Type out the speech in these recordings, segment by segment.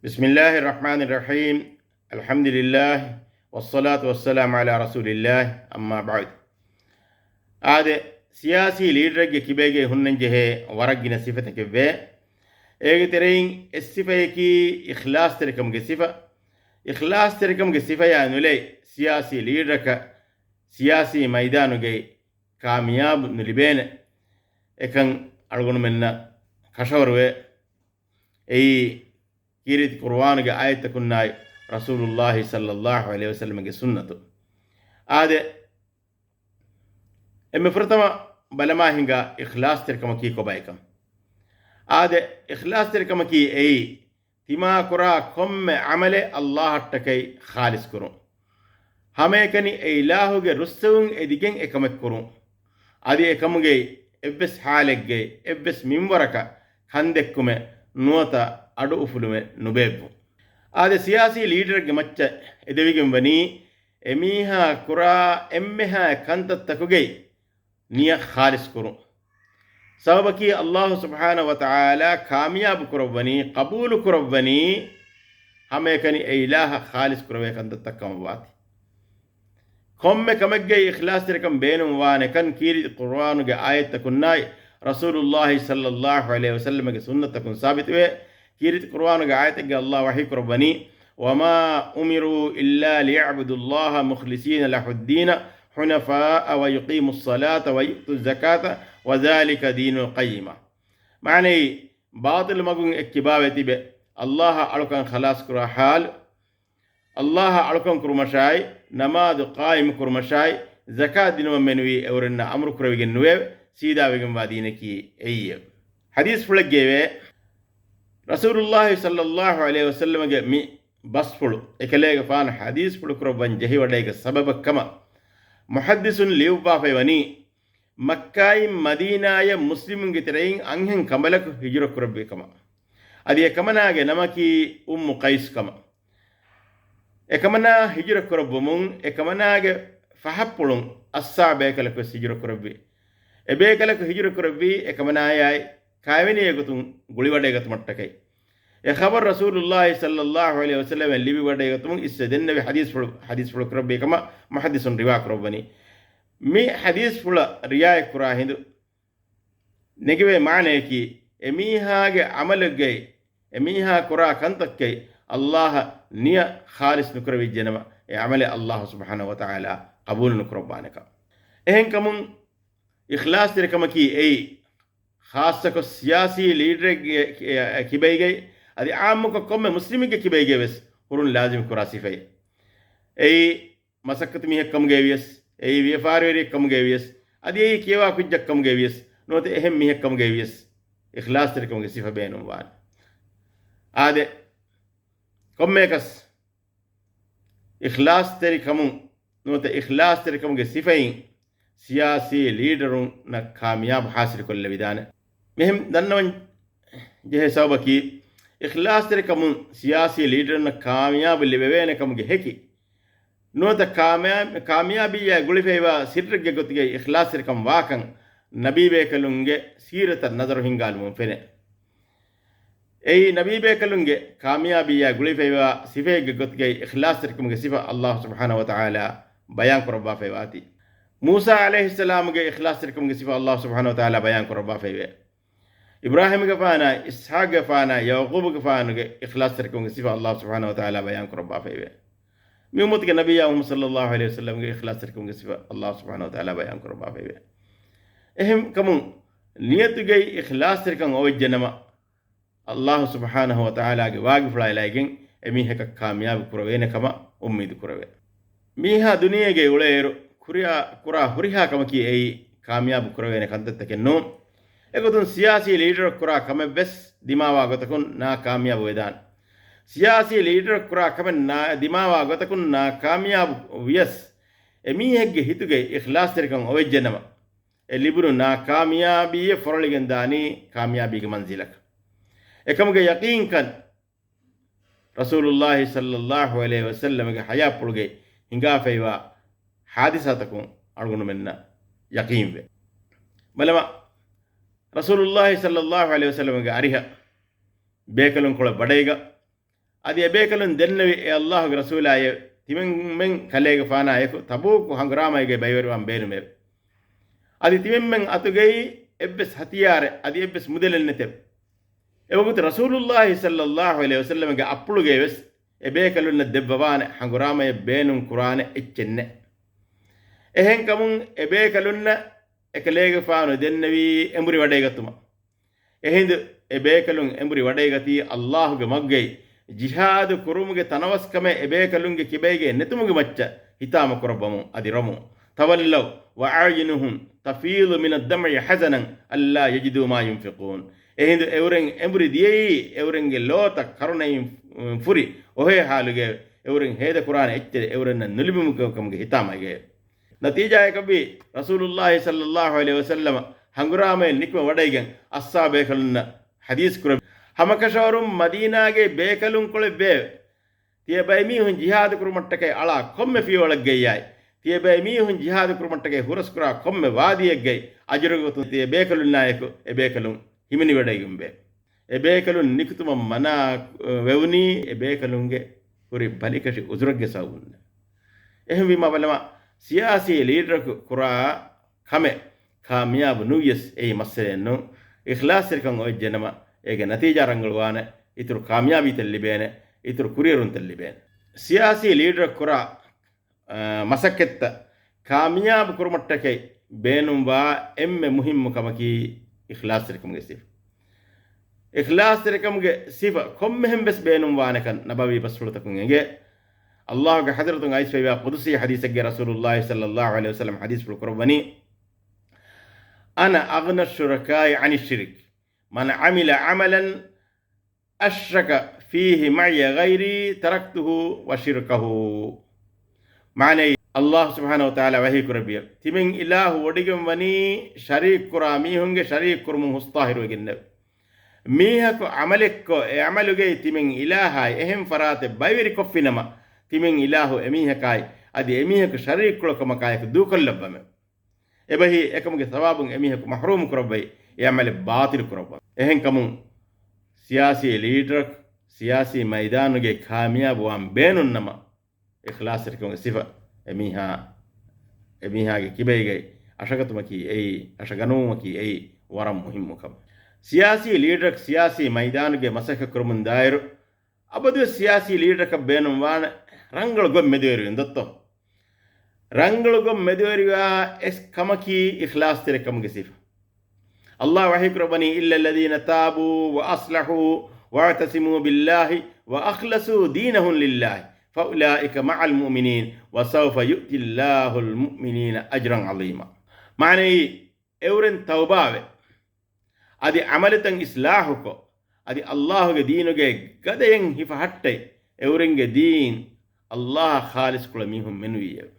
بسم الله الرحمن الرحيم. الحمد لله والصلاة والسلام على رسول الله. أما بعد، هذا سياسي ليدر كبيرة هنن جه ورقنا صفة كبيرة ترين الصفة كي إخلاص تركم كصفة. إخلاص تركم كصفة يعني لي سياسي ليدر سياسي ميدان جي كامياب نلبين إكن أرغن منا كشورة أي كيرت قرآن جاء آية كنا رسول الله صلى الله عليه وسلم كسنة. هذا فرتما بلما هنگا إخلاص تركم كي كوبايكم. هذا إخلاص تركم كي أي تما كرا كم عمل الله تكي خالص كرون. همه كني إله جه رسول إديكين إكمل كرون. هذا إكمل جي إبس حالك جي إبس ميموركا خندكم نوتا أدو أفلومه نبيبو. هذا سياسي ليدر جمتة إدويجم بني أميها كرا أمها كانت تكوجي نيا خالص كرو سببكي الله سبحانه وتعالى كامياب كربني قبول كربني هم كني إله خالص كربي كانت تكمل كم كمجي إخلاص تركم بينهم وان كان كير القرآن جاء تكوناي رسول الله صلى الله عليه وسلم كسنة تكون ثابت كيرت القرآن قاعد الله وحي كربني وما أمروا إلا ليعبدوا الله مخلصين له الدين حنفاء ويقيموا الصلاة ويؤتوا الزكاة وذلك دين القيمة. معني باطل مقون اكتبابتي به الله ألوكان خلاص كرا حال الله ألوكان كرمشاي نماذ قائم كرمشاي زكاة دين ومنوي أورنا أمر كروي جنوي سيدا بيجن بادينكي أي حديث فلك جيبه رسول الله صلى الله عليه وسلم مي بس فلو إكليك فان حديث فلو كربان جهي ودايك سبب كما محدث ليوبا فيواني مكاي مدينة يا مسلم جترين أنهن كملك هجرة كربي كما أدي كمنا نمكي قيس كما كمنا هجرة كربمون كمنا فحبلون الصعبة كلك هجرة كربي كلك هجرة كربي كمنا ياي كايني يقطون غولي ودا يقطون متكاي خبر رسول الله صلى الله عليه وسلم اللي بيودا يقطون استدن بحديث فلو كربي كما محدث رواية كربني مي حديث فلو رواية كرا هندو نجيب معنى كي أميها عمل جاي أميها كرا كنتك كي الله نيا خالص نكربي جنما عمل الله سبحانه وتعالى قبول نكربانك إهن كمون إخلاص تركما كي أي خاصة سياسي ليدر كبيجي هذه عامك كم مسلم كبيجي بس هرون لازم كراسي في أي مسكت ميه كم جيبيس أي بيفاروري كم جيبيس هذه أي كيوا كوجك كم جيبيس نوت أهم ميه كم جيبيس إخلاص تركم كسيفة بينهم وان هذا كم ميكس إخلاص تركم نوت إخلاص تركم كسيفين سياسي ليدرون نكامياب حاصل كل بدانه مهم دنون جه سببكي إخلاص تركم سياسي ليدر نكامياب اللي بينه كم جهكي نوت كاميابي يا قولي فيها سر جعوتي إخلاص تركم واقع نبي بيكلونجه سيرة النظر هنگال منفنه أي نبي بيكلونجه كاميابي يا قولي فيها صفة جعوتي إخلاص تركم صفة الله سبحانه وتعالى بيان كربا فيواتي موسى عليه السلام के इखलास तरीक़ों के सिवा अल्लाह सुब्हानहु व तआला बयान करबा फेवे इब्राहिम के फाना इसहाक के फाना याकूब के फाना के इखलास तरीक़ों के सिवा अल्लाह सुब्हानहु व तआला बयान करबा फेवे मिउमत के नबी मोहम्मद सल्लल्लाहु अलैहि वसल्लम के इखलास तरीक़ों के सिवा अल्लाह सुब्हानहु व तआला बयान करबा फेवे अहम कमु नियत के इखलास तरीक़ों ओ जनमा अल्लाह सुब्हानहु व तआला के वाग फला लाइकिन एमी है का कामयाब करवे ने कमा उम्मीद करवे मीहा दुनिया के उलेरो कुरा हुरिहा कमकी ऐ कामयाब कुरवे ने कंदत के नो एगोतुन सियासी लीडर कुरा कमे बेस दिमावा गतकुन ना कामयाब वेदान सियासी लीडर कुरा कमे ना दिमावा गतकुन ना कामयाब वियस एमी हेगे हितुगे इखलास तरीक़ों ओवे जनमा ए लिबुनु ना कामयाबी फरलिगन दानी कामयाबी के मंजिलक एकम के यकीन कन रसूलुल्लाह सल्लल्लाहु अलैहि वसल्लम के हया पुलगे हिंगा फेवा حادثاتكم أرجون منا يقين به بلما رسول الله صلى الله عليه وسلم قاريها بيكلون كل بديجا adi ebekalun dennawi e Allah rasulaye timen men kalege fana eko tabuku hangramayge baywerwan benume adi timen men atugei ebbes hatiyare adi ebbes mudelennete ewogut rasulullah sallallahu alaihi wasallam ge appuluge wes ebekalun debbawane hangramaye benun qur'ane echenne ehen kamun ebekalun ekalege fana dennawi emburi wadegatuma ehindu ebekalun emburi wadegati Allah ge maggei jihad kurumuge tanavaskame ebekalunge kibege netumuge macca hitama korbamu adiramu tawallaw wa a'yunuhum tafidu min ad-dam'i hazanan alla yajidu ma yunfiqun ehindu euren emburi diyei eurenge lota karunay furi ohe haluge euren heda qur'an ecce euren nulibumuge kamge hitama ge natija ekabi rasulullah sallallahu alaihi wasallam hangurame nikma wadaigen assabe kalunna hadis kur hamakasharum madina ge bekalun kole be tie bay mi hun jihad kurumattake ala komme fiolagge yai tie bay mi hun jihad kurumattake huraskura komme wadiyegge ajrugotu tie bekalun nayaku e bekalun himini wadaigumbe e bekalun nikutuma mana wewni e bekalunge kuri balikashi uzuragge sawunna ehmi mabalama siyasi leader kura kame kamyab nuyes e maseno ikhlas kan o jenama ege natija rangalwane itru kamyabi tellibene itru kurierun tellibene siyasi leader kura masaketta kamyab kurmattake benumba emme muhimmu kamaki ikhlas kamge sif ikhlas kamge sifa kommehem bes benumwane kan nabawi basfultakun ege Allah ge hadratun aisha wa qudusi hadith ge rasulullah sallallahu alaihi wasallam hadith ful qurbani ana aghna ash-shuraka'i 'ani ash-shirk من عمل عملا أشرك فيه معي غيري تركته وشركه معنى الله سبحانه وتعالى وحي كربير تمن إله وديكم وني شريك كرامي هنگ شريك كرمو هستاهر وگنب ميهك عملك عملك تمن إلهاي اهم فرات بايوري كفنما تمن إله اميهكاي ادي اميهك شريك كلكم كايك دوكل لبم ابهي اكمك ثواب اميهك محروم كربي يعمل باطل كربا ehen kamun siyasi leader siyasi maidanuge kamyab wan benun nama ikhlas rikon sifa emiha ge kibege ashagatumaki ei ashaganumaki ei waram muhimmu kam siyasi leader siyasi maidanuge masaka kurumun dair abadu siyasi leader ka benun wan rangal gom mederu indotto rangal gom mederu es kamaki ikhlas rikon ge sifa الله وحيك ربني إلا الذين تابوا وأصلحوا واعتصموا بالله وأخلصوا دينهم لله فأولئك مع المؤمنين وسوف يؤتي الله المؤمنين أجرا عظيما معنى أورن توبة أدي عملة إصلاحك أدي الله دينك قدين هفحتي أورن دين الله خالص كل منهم منوية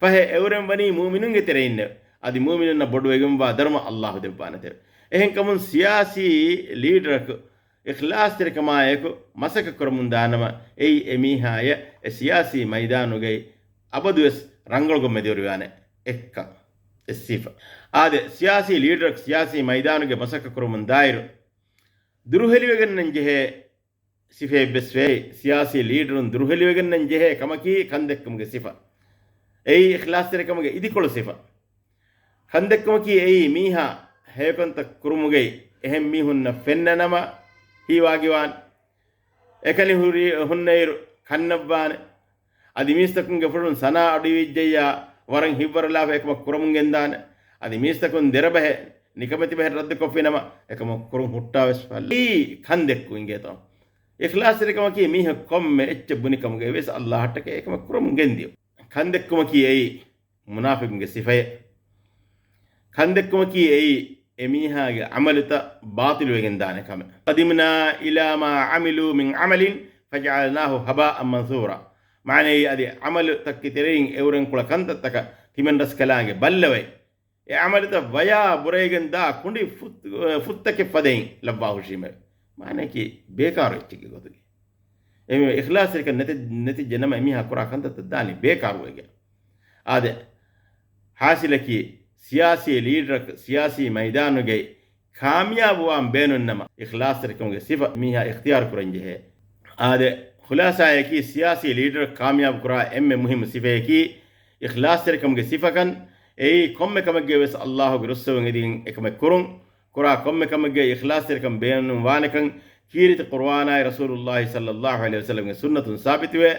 فهي أورن بني مؤمنون ترين adi mu'minuna bodwegum wa dharma Allah debbanate ehen kamun siyasi leader ko ikhlas terkamaye ko masaka kormun danama ei emihaya e siyasi maidanuge abadus rangolgo medurwane ekka sifa ade siyasi leader siyasi maidanuge masaka kormun dair duruheliwegen jehe sife beswe siyasi leaderun duruheliwegen jehe kamaki kandekkumge sifa ei ikhlas terkamage idikol sifa handekkumaki ei miha hekonta kurumuge ehem mihunna fennanama hiwagiwan ekali huri hunnairu kannabban adi mistakunge furun sana adivijjaya waran hibbarla ekma kurumungendana adi mistakun derabahe nikamati bahe radd kofinama ekma kurum huttawes falli kandekku ingeto ikhlas rikamaki miha komme ecce bunikamuge wes Allah hattake ekma kurumungendiyo kandekkumaki ei munafiqunge sifaye kandekkumaki ei emihaage amalita batil wegendane kame qadimna ila ma amilu min amalin faj'alnahu haba'an mansura maana adi amal takkiterin euren kula kanta taka timendas kalange ballawe e amalita vaya buregen da kundi futtake fadein labbahu shime maana ki bekaru ichike goduge emi ikhlas rek neti janama emiha kura kanta tadani bekaru wege ade hasilaki siyasi leader siyasi maidanuge kamyab wan benun nama ikhlas rikumge sifa miha ikhtiyar kuranjehe ආද ಖುಲಾಸಾಯಕಿ ಸಿಯಾಸಿ ಲೀಡರ್ ಕಾಮಯಾಬ್ ಕುರಾ ಎಮ್ಮೆ ಮುಹಿಮ್ ಸಿಫೆಯಕಿ ಇಖ್ಲಾಸ್ ತೆರಕಮ್ಗೆ ಸಿಫಕನ್ ಏಯಿ ಕೊಮ್ಮೆ ಕಮಗೆ ವೆಸ್ ಅಲ್ಲಾಹುಗೆ ರುಸ್ಸವೆಂ ಎದಿನ್ ಎಕಮೆ ಕುರುಂ ಕುರಾ ಕೊಮ್ಮೆ ಕಮಗೆ ಇಖ್ಲಾಸ್ ತೆರಕಂ ಬೇನು ವಾನಕಂ ಕೀರಿತ ಕುರ್ಆನಾಯ ರಸೂಲುಲ್ಲಾಹಿ ಸಲ್ಲಲ್ಲಾಹು ಅಲೈಹಿ ವಸಲ್ಲಂಗೆ ಸುನ್ನತುನ್ ಸಾಬಿತುವೆ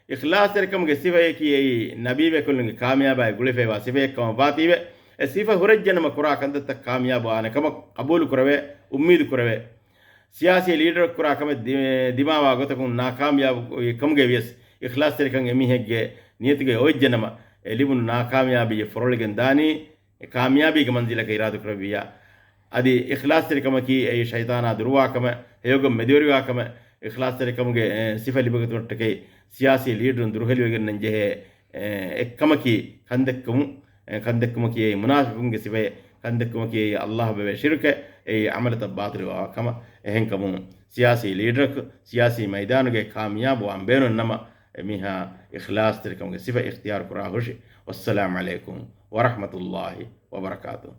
ಇಖ್ಲಾಸ್ ತೆರಕಮ್ಗೆ ಸಿಫೆಯಕಿ ಏಯಿ ನಬೀವೆ ಕುಲ್ಲಂಗೆ ಕಾಮಯಾಬಾಯ ಗುಳಿಫೆವಾ ಸಿಫೆಯಕಮ ಬಾತಿವೆ ಎ ಸಿಫ ಹುರಜ್ಜನಮ ಕುರಾ ಕಂದತ್ತ ಕಾಮಯಾಬ ಆನಕಮ ಕಬೂಲು ಕುರವೆ ಉಮ್ಮೀದು ಕುರವೆ ಸಿಯಾಸಿ ಲೀಡರ್ ಕುರಾ ಕಮ ದಿಮಾವಾ ಗೊತಕು ನಾಕಾಮಯಾಬ್ ಕಮ್ಗೆ ವಿಯಸ್ ಇಖ್ಲಾಸ್ ತೆರಕಂಗೆ ಎಮಿಹೆಗ್ಗೆ ನಿಯತಿಗೆ ಒಯ್ಜನಮ ಎಲಿಬುನ್ ನಾಕಾಮಯಾಬಿಗೆ ಫೊರಳಿಗೆ ದಾನಿ ಕಾಮಯಾಬಿಗೆ ಮಂಜಿಲಕ ಇರಾದು ಕುರವಿಯ ಅದಿ ಇಖ್ಲಾಸ್ ತೆರಕಮಕಿ ಐ ಶೈತಾನ ದುರ್ವಾಕಮ ಹೇಗ ಮೆದುರಿವಾಕಮ ಇಖ್ಲಾಸ್ ತೆರಕಮ್ಗೆ ಸಿಫಲಿ ಬಗತೊಟ್ಟಕೆ ಸಿಯಾಸಿ ಲೀಡರ್ ದುರ್ಹಲಿಗೆ ನಂಜೆ ಎಕ್ಕಮಕಿ ಕಂದಕ್ಕಮಕಿ ಮುನಾಫಿಕುಂಗೆ ಸಿಫೆ ಕಂದಕ್ಕಮಕಿ ಅಲ್ಲಾಹ್ ಬವೆ ಶಿರ್ಕೆ ಈ ಅಮಲತ ಬಾತಿಲ್ವಾಕಮ ಎಹೆಂಕಮು ಸಿಯಾಸಿ ಲೀಡರ್ ಸಿಯಾಸಿ ಮೈದಾನುಗೆ ಕಾಮಯಾಬು ಅಂಬೇನು ನಮ ಮಿಹಾ ಇಖ್ಲಾಸ್ ತೆರಕಮ್ಗೆ ಸಿಫೆ ಇಖ್ತಿಯಾರ್ ಕುರಾ ಹುಷಿ ವಸ್ಸಲಾಮ್ ಅಲೈಕುಂ ವರಹಮತುಲ್ಲಾಹಿ ವಬರಕಾತು.